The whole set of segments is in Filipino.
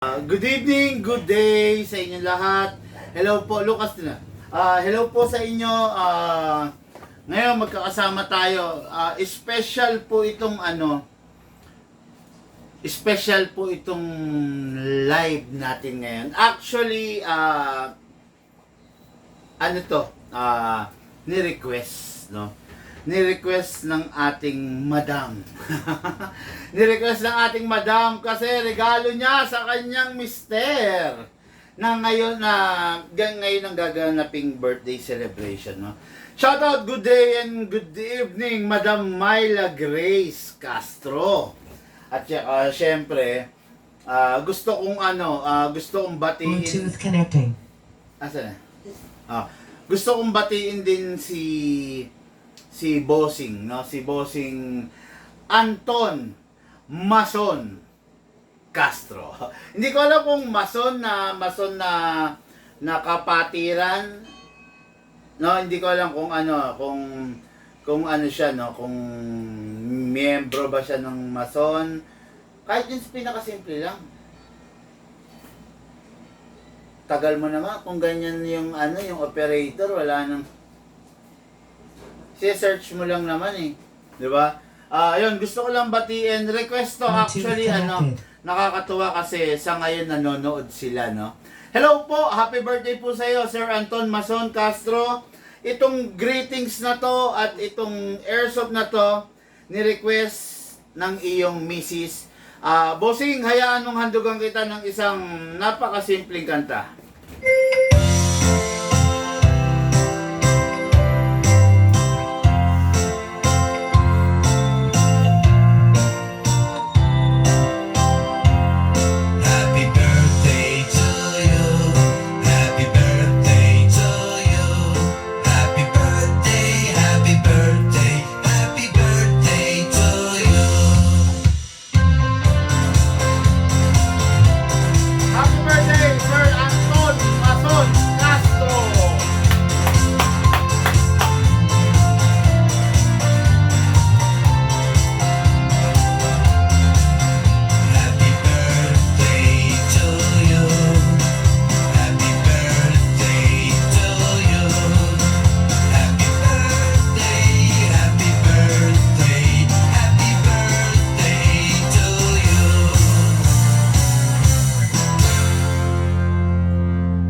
Good evening, good day sa inyo lahat. Hello po, Lucas din na. Hello po sa inyo. Ngayon magkakasama tayo. Special po itong live natin ngayon. Actually, ni-request, no? Ni-request ng ating madam. Ni-request ng ating madam kasi regalo niya sa kanyang mister na ngayon ang gaganaping birthday celebration, no? Shout out, good day and good evening, Madam Myla Grace Castro. At syempre, gusto kong batiin. Bluetooth connecting. Asan na? Gusto kong batiin din si Bossing, no? Si Bossing Anton Mason Castro. Hindi ko alam kung mason na kapatiran. No, hindi ko alam kung ano siya, no, kung miyembro ba siya ng mason. Kahit yung pinakasimple lang. Tagal mo naman kung ganyan yung operator, wala nang search mo lang naman eh. 'Di ba? Ayun, gusto ko lang batiin. Request to actually, nakakatuwa kasi sa ngayon nanonood sila, no? Hello po, happy birthday po sa iyo, Sir Anton Mason Castro. Itong greetings na to at itong airsoft na to, ni-request ng iyong misis. Bossing, hayaan mong handugan kita ng isang napakasimpleng kanta.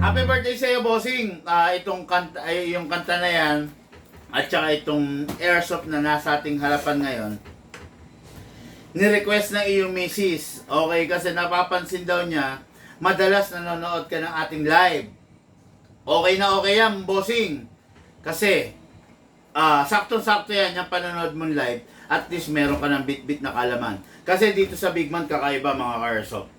Happy birthday sa iyo, Bossing. Itong kanta, yung kanta na yan, at saka itong airsoft na nasa ating harapan ngayon, ni-request ng iyong misis. Okay, kasi napapansin daw niya, madalas nanonood ka ng ating live. Okay na okay yan, Bossing. Kasi, saktong-sakto yan, yung panonood mong live, at least meron ka ng bit-bit na kalaman. Kasi dito sa Big Man, kakaiba mga airsoft.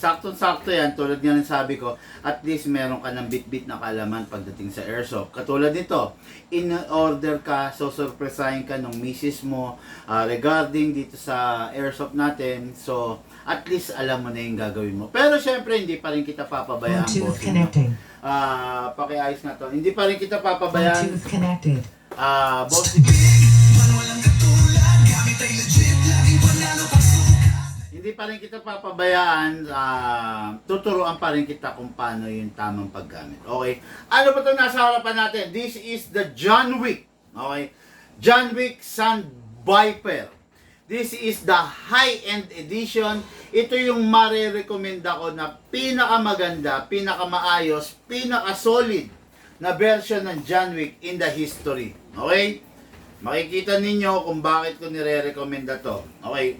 Saktong-sakto yan, tulad nga ng sabi ko, at least meron ka ng bit-bit na kalaman pagdating sa airsoft. Katulad nito, in order ka, susurpresahin ka ng misis mo regarding dito sa airsoft natin. So, at least alam mo na yung gagawin mo. Pero syempre, hindi pa rin kita papabayaan. Bluetooth connecting. Pakiayos na to. Hindi pa rin kita papabayaan. Bluetooth connected. Bossing. Hindi pa rin kita papabayaan, tuturuan pa rin kita kung paano yung tamang paggamit. Okay? Ano ba ito nasa harapan natin? This is the John Wick. Okay? John Wick Sun Viper. This is the high-end edition. Ito yung marirekomenda ko na pinakamaganda, pinakamaayos, pinaka-solid na version ng John Wick in the history. Okay? Makikita ninyo kung bakit ko nire-recommenda to. Okay,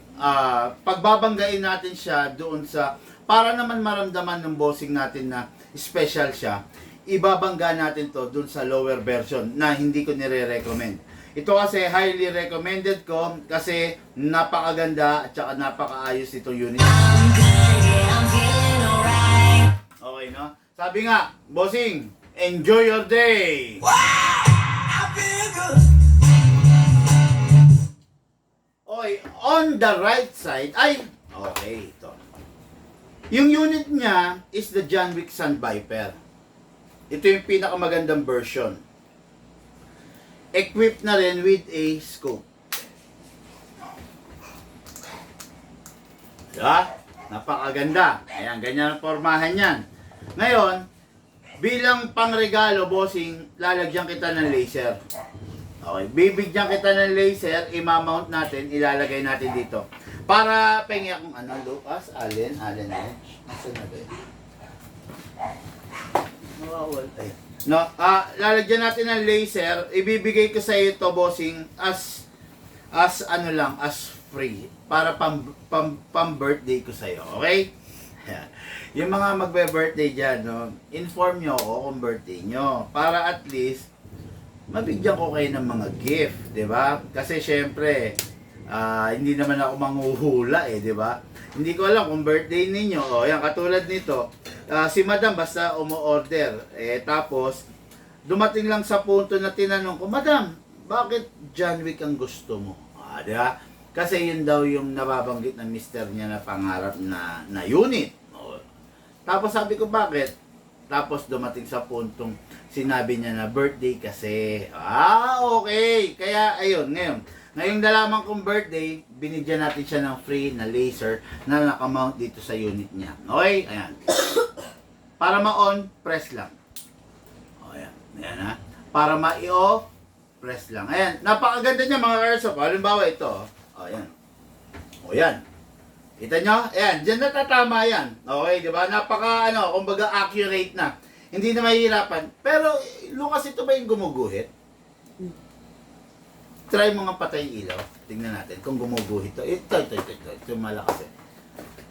pagbabanggain natin siya doon sa, para naman maramdaman ng bossing natin na special siya, ibabangga natin to doon sa lower version na hindi ko nire-recommend. Ito kasi highly recommended ko kasi napakaganda at saka napakaayos itong unit. Okay, no? Sabi nga, bossing, enjoy your day! Okay, on the right side, okay, ito. Yung unit niya is the John Wick Sun Viper. Ito yung pinakamagandang version. Equipped na rin with a scope. Diba? Napakaganda. Ayan, ganyan ang formahan yan. Ngayon, bilang pangregalo, bossing, lalagyan kita ng laser. Okay, bibigyan kita ng laser, imamount natin, ilalagay natin dito. Para pengi akong Lucas, Allen Edge. Nasaan na ba yun? Nawawal. Ayun. No, lalagyan natin ng laser, ibibigay ko sa iyo to, bossing, as free para pam birthday ko sa iyo, okay? Yung mga magbe-birthday diyan, no, inform nyo ako kung birthday nyo para at least mabigyan ko kayo ng mga gift, 'di ba? Kasi syempre, hindi naman ako manghuhula di ba? Hindi ko alam kung birthday ninyo. O, yan, katulad nito. Si Madam basta umu-order. Tapos, dumating lang sa punto na tinanong ko, Madam, bakit John Wick ang gusto mo? Di ba? Kasi yun daw yung nababanggit ng mister niya na pangarap na unit. O, tapos sabi ko, bakit? Tapos dumating sa puntong sinabi niya na birthday kasi. Okay. Kaya, ayun, ngayong nalaman kong birthday, binigyan natin siya ng free na laser na nakamount dito sa unit niya. Okay? Ayan. Para ma-on, press lang. O, ayan. Ayan, ha? Para ma-i-off, press lang. Ayan. Napakaganda niya, mga airsoft. Halimbawa, ito. O, ayan. O, ayan. Kita nyo? Ayan. Diyan natatama yan. Okay, di ba? Kumbaga accurate na. Hindi na mahihirapan. Pero, Lucas, ito ba yung gumuguhit? Try mo nga patay ilaw. Tingnan natin kung gumuguhit to. Ito. Ito malakas eh.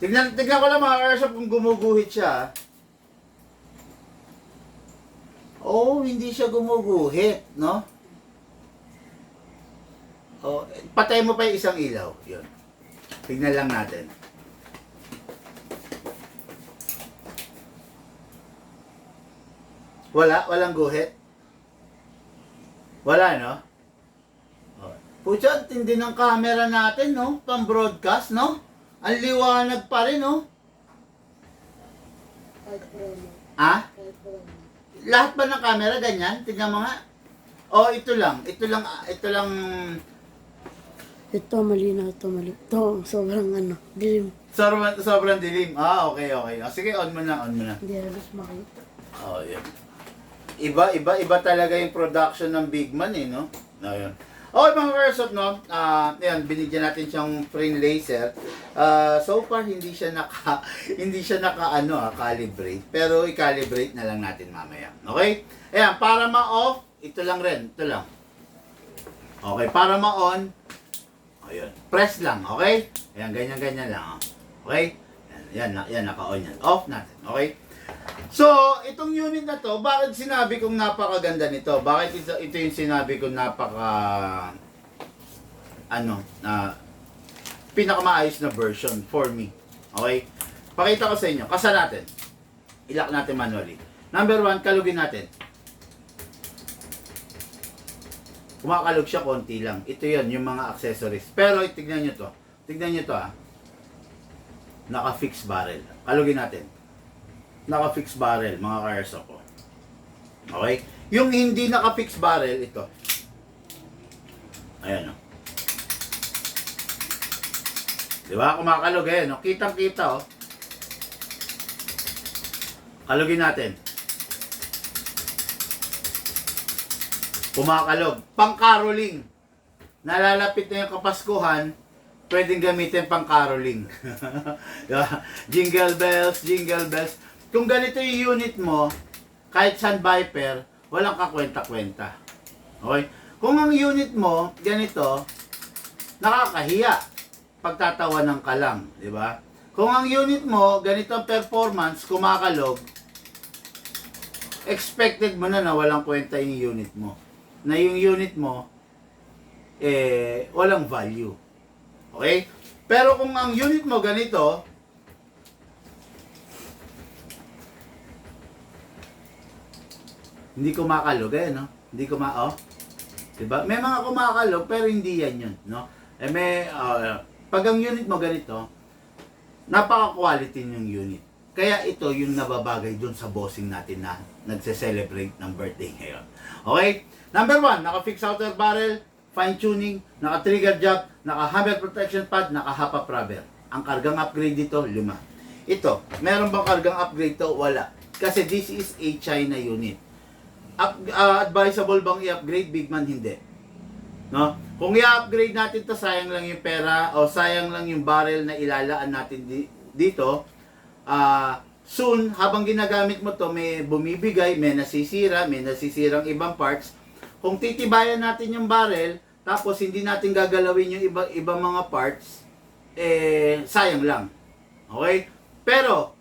Tingnan ko lang mga airsoft kung gumuguhit siya. Oh, hindi siya gumuguhit, no? Oh, patay mo pa yung isang ilaw. Yun. Tingnan lang natin. Walang guhit. Wala, no? Pucha, tindi ng camera natin, no? Pang-broadcast, no? Ang liwanag pa rin, no? Lahat ba ng camera ganyan? Tignan mo nga. Ito lang. Ito malinaw, ito malinaw. Ito, sobrang dilim. Sobrang dilim. Okay. Sige, on mo na. Hindi halos makita. Yan. Iba talaga yung production ng Big Man, no? Ayun. Okay, mga airsoft, no? Ayan, binigyan natin siyang free laser. So far, hindi siya calibrate. Pero i-calibrate na lang natin mamaya. Okay? Ayan, para ma-off, ito lang rin. Ito lang. Okay, para ma-on, ayun. Press lang, okay? Ayan, ganyan lang. Okay? Yan, naka-on yan. Off natin, okay? So, itong unit na to, bakit sinabi kong napakaganda nito? Bakit ito yung sinabi kong pinakamaayos na version for me? Okay? Pakita ko sa inyo. Kasa natin. Ilock natin manually. Number 1, kalugin natin. Kumakalog siya konti lang. Ito yon yung mga accessories. Pero, tignan nyo to. Naka-fix barrel. Kalugin natin. Naka-fix barrel, mga ka-airsoft ko. Okay? Yung hindi naka-fix barrel, ito. Ayan, o. Diba? Kumakalog, ayan, o. Kitang-kita, o. Kalugin natin. Kumakalog. Pang-caroling. Nalalapit na yung Kapaskuhan, pwedeng gamitin pang-caroling. Diba? Jingle bells. Kung ganito yung unit mo, kahit Sun Viper, walang kakwenta-kwenta. Okay? Kung ang unit mo, ganito, nakakahiya. Pagtatawanan ka lang. Diba? Kung ang unit mo, ganito ang performance, kumakalog, expected mo na walang kwenta yung unit mo. Na yung unit mo, walang value. Okay? Pero kung ang unit mo ganito, hindi kumakalog no? Hindi diba? May mga kumakalog pero hindi yan yun, no? Pag ang unit mo ganito, napaka-quality yung unit. Kaya ito yung nababagay dun sa bossing natin na nagse-celebrate ng birthday ngayon. Okay? Number 1, naka-fix outer barrel, fine tuning, naka-trigger job, naka-hammer protection pad, naka-hop-up rubber. Ang kargang upgrade dito, 5. Ito, meron bang kargang upgrade to? Wala. Kasi this is a China unit. Advisable bang i-upgrade? Big man, hindi. No? Kung i-upgrade natin to, sayang lang yung pera o sayang lang yung barrel na ilalaan natin dito. Soon, habang ginagamit mo to, may bumibigay, may nasisirang ibang parts. Kung titibayan natin yung barrel, tapos hindi natin gagalawin yung ibang mga parts, sayang lang. Okay? Pero,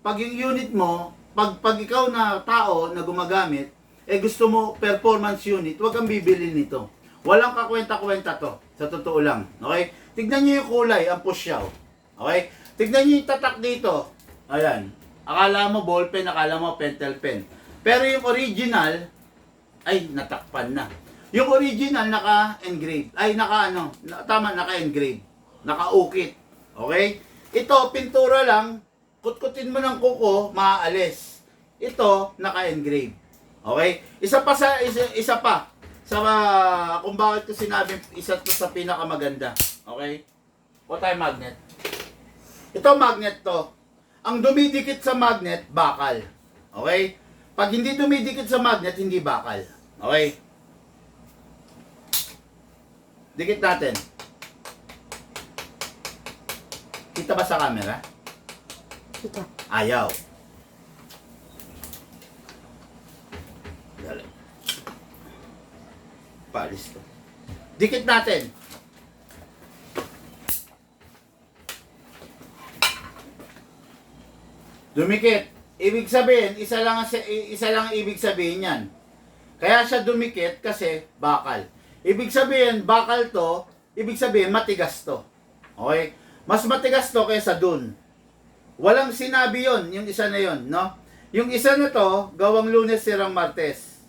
pag yung unit mo, pag ikaw na tao na gumagamit, gusto mo performance unit, huwag kang bibili nito. Walang kakwenta-kwenta to. Sa totoo lang. Okay? Tignan nyo yung kulay, ang pushyaw. Okay? Tignan nyo yung tatak dito. Ayan. Akala mo ballpen, akala mo pentel pen. Pero yung original, ay, natakpan na. Yung original, naka-engrave. Ay, naka-engrave. Naka-ukit. Okay? Ito, pintura lang. Kutkutin mo ng kuko, maaalis. Ito, naka-engrave. Okay? Isa pa. Kung bakit ko sinabi, isa to sa pinakamaganda. Okay? What time magnet? Ito magnet to. Ang dumidikit sa magnet, bakal. Okay? Pag hindi dumidikit sa magnet, hindi bakal. Okay? Dikit natin. Kita ba sa camera? Ito. Ayaw. Dali. Palis to. Dikit natin. Dumikit. Ibig sabihin, isa lang ang ibig sabihin yan. Kaya siya dumikit kasi bakal. Ibig sabihin, bakal to, ibig sabihin, matigas to. Okay? Mas matigas to kaysa dun. Walang sinabi yon, yung isa na yon, no? Yung isa na to, gawang Lunes, sirang Martes.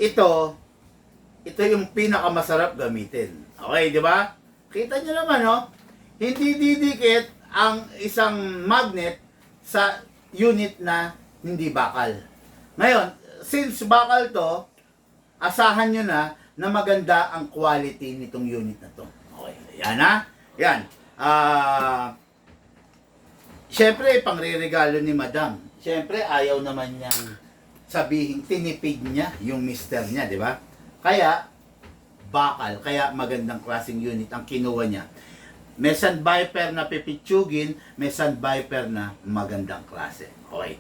Ito yung pinakamasarap gamitin. Okay, di ba? Kita nyo naman, no? Hindi didikit ang isang magnet sa unit na hindi bakal. Ngayon, since bakal to, asahan nyo na maganda ang quality nitong unit na to. Okay, yan ha? Yan. Siyempre, pangre-regalo ni Madam. Siyempre, ayaw naman niyang sabihin, tinipid niya yung mister niya, di ba? Kaya, bakal. Kaya magandang klaseng unit ang kinuha niya. May sandviper na pipitsugin, may sandviper na magandang klase. Okay.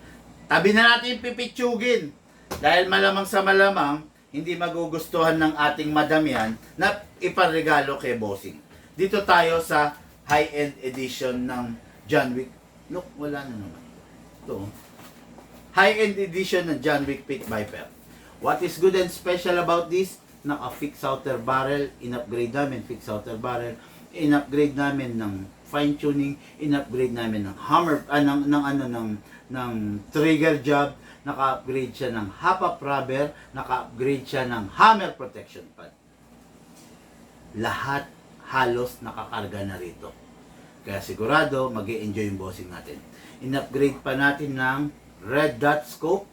Tabi na natin yung pipitsugin. Dahil malamang sa malamang, hindi magugustuhan ng ating madam yan na iparegalo kay bossing. Dito tayo sa high-end edition ng John Wick. Look, wala na naman. Ito. High-end edition ng John Wick Pit Viper. What is good and special about this? Naka-fix outer barrel, in-upgrade namin, fix outer barrel, in-upgrade namin ng fine tuning, in-upgrade namin ng hammer, ng trigger job, naka-upgrade siya ng hop-up rubber, naka-upgrade siya ng hammer protection pad. Lahat halos nakakarga na rito. Kaya sigurado, mag-i-enjoy yung bossing natin. In-upgrade pa natin ng red dot scope,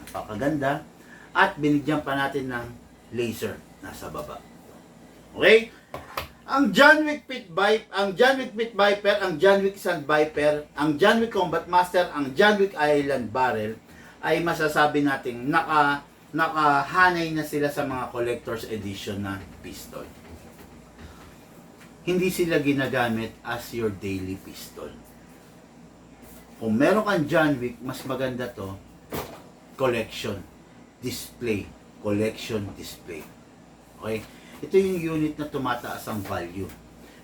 napakaganda, at binigyan pa natin ng laser nasa baba. Okay? Ang John Wick Pit Viper, ang John Wick Sand Viper, ang John Wick Combat Master, ang John Wick Island Barrel ay masasabi nating nakahanay na sila sa mga collector's edition na pistol. Hindi sila ginagamit as your daily pistol. Kung meron kang John Wick, mas maganda to, collection, display, collection, display. Okay? Ito yung unit na tumataas ang value.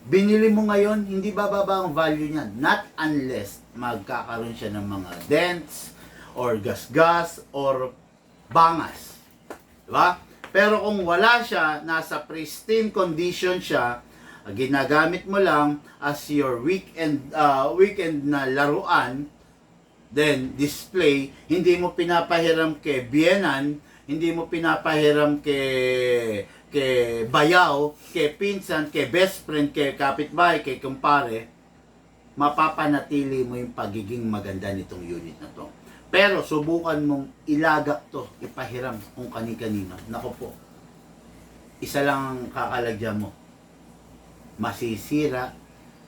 Binili mo ngayon, hindi bababa ang value niyan. Not unless magkakaroon siya ng mga dents, or gas-gas, or bangas. Diba? Pero kung wala siya, nasa pristine condition siya, ginagamit mo lang as your weekend na laruan, then display, hindi mo pinapahiram kay biyenan, hindi mo pinapahiram kay bayaw, kay pinsan, kay best friend, kay kapitbahay, kay kumpare, mapapanatili mo yung pagiging maganda nitong unit na to. Pero subukan mong ilagak to, ipahiram kung kani-kanino. Nako po, isa lang ang kakalagyan mo. Masisira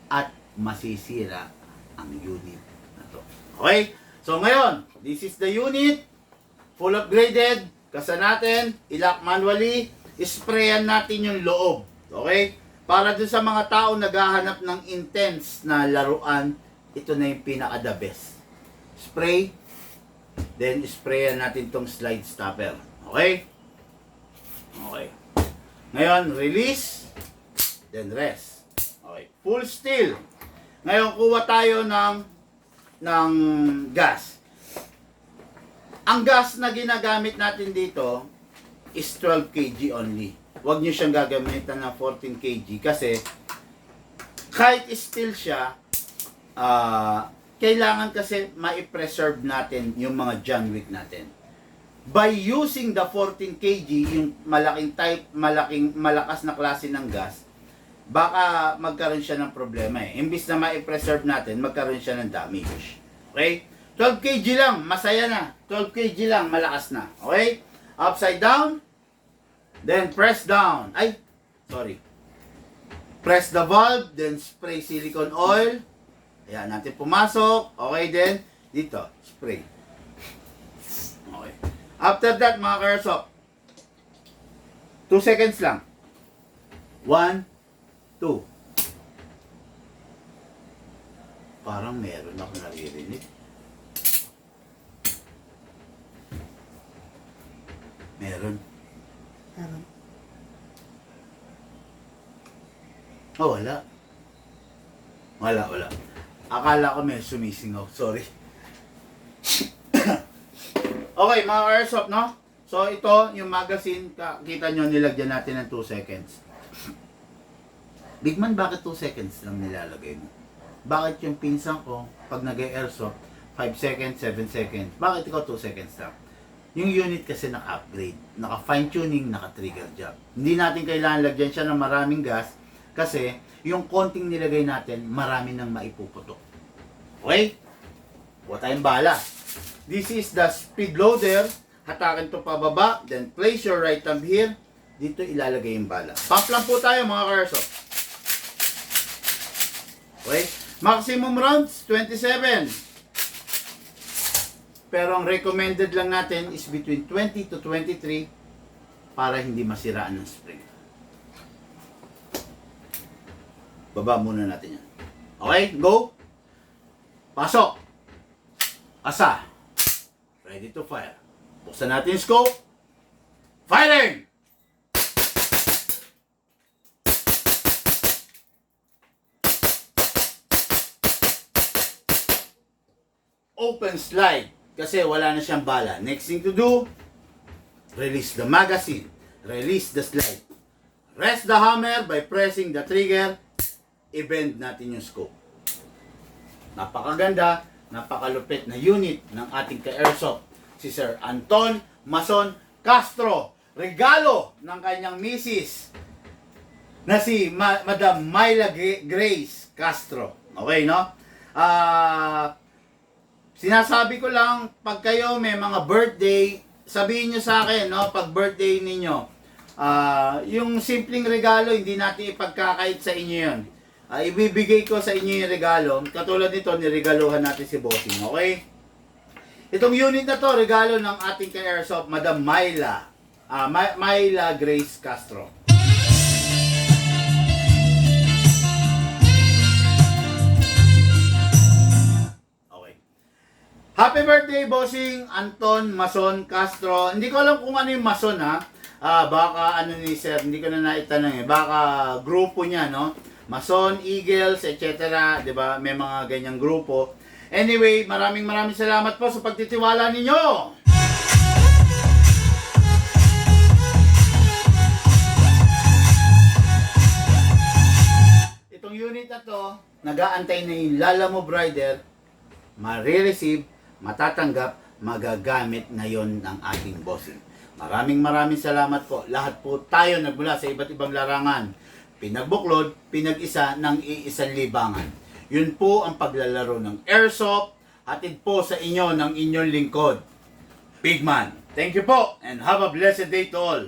at masisira ang unit na to. Okay? So ngayon, this is the unit, full upgraded. Kasa natin, ilak manually, sprayan natin yung loob. Okay? Para dun sa mga tao naghahanap ng intense na laruan, ito na yung pinaka-the best. Spray, then sprayan natin tong slide stopper. Okay? Okay. Ngayon, release, then rest. Okay. Full still. Ngayon, kuha tayo ng gas. Ang gas na ginagamit natin dito is 12 kg only. Huwag nyo siyang gagamitan ng 14 kg kasi kahit still siya, kailangan kasi ma-preserve natin yung mga John Wick natin. By using the 14 kg, yung malaking type, malakas na klase ng gas, baka magkaroon siya ng problema eh. Imbis na ma-preserve natin, magkaroon siya ng damage. Okay? 12 kg lang, masaya na. 12 kg lang, malakas na. Okay? Upside down, then press down. Ay, sorry. Press the valve, then spray silicone oil. Ayan, natin pumasok. Okay, then, dito, spray. Okay. After that, mga karsok, 2 seconds lang. 1, 2. Parang meron ako naririnig. Meron. Meron. Oh, wala. Wala. Akala ko may sumisingaw. Sorry. Okay, mga airsoft, no? So, ito, yung magazine, kita nyo, nilagyan natin ng 2 seconds. Bigman, bakit 2 seconds lang nilalagay mo? Bakit yung pinsan ko, pag nag-airsoft, 5 seconds, 7 seconds? Bakit ikaw 2 seconds lang? Yung unit kasi naka-upgrade, naka-fine tuning, naka-trigger job. Hindi natin kailangan lagyan siya ng maraming gas kasi yung konting nilagay natin, marami nang maipuputok. Okay? Huwag tayong bala. This is the speed loader. Hatakin to pababa, then place your right thumb here. Dito ilalagay yung bala. Pump lang po tayo mga karso. Okay? Maximum rounds, 27. Pero ang recommended lang natin is between 20 to 23 para hindi masiraan ng spring. Baba muna natin yan. Okay, go. Pasok. Asa. Ready to fire. Buksan natin yung scope. Firing! Open slide. Kasi wala na siyang bala. Next thing to do, release the magazine. Release the slide. Rest the hammer by pressing the trigger. I-bend natin yung scope. Napakaganda, napakalupit na unit ng ating ka-airsoft. Si Sir Anton Mason Castro. Regalo ng kanyang misis na si Madam Myla Grace Castro. Okay, no? Sinasabi ko lang, pag kayo may mga birthday, sabihin nyo sa akin, no? Pag birthday ninyo, yung simpleng regalo, hindi natin ipagkakait sa inyo yun. Ibibigay ko sa inyo yung regalo. Katulad nito, niregaluhan natin si Bossing. Okay? Itong unit na to, regalo ng ating ka-airsoft, Madam Myla. Myla Grace Castro. Okay. Happy birthday, Bossing Anton Mason Castro. Hindi ko alam kung ano yung Mason, ha? Baka ano ni Sir, hindi ko na naitanong eh. Baka grupo niya, no? Mason, Eagles, etc. Diba? May mga ganyang grupo. Anyway, maraming salamat po sa pagtitiwala ninyo. itong unit na to, nag-aantay na yung Lalamove Rider, marireceive, matatanggap, magagamit ngayon ng ating bossing. Maraming salamat po. Lahat po tayo nagmula sa iba't ibang larangan. Pinagbuklod, pinag-isa ng iisang libangan. Yun po ang paglalaro ng airsoft. Hatid po sa inyo ng inyong lingkod, Bigman. Thank you po and have a blessed day to all.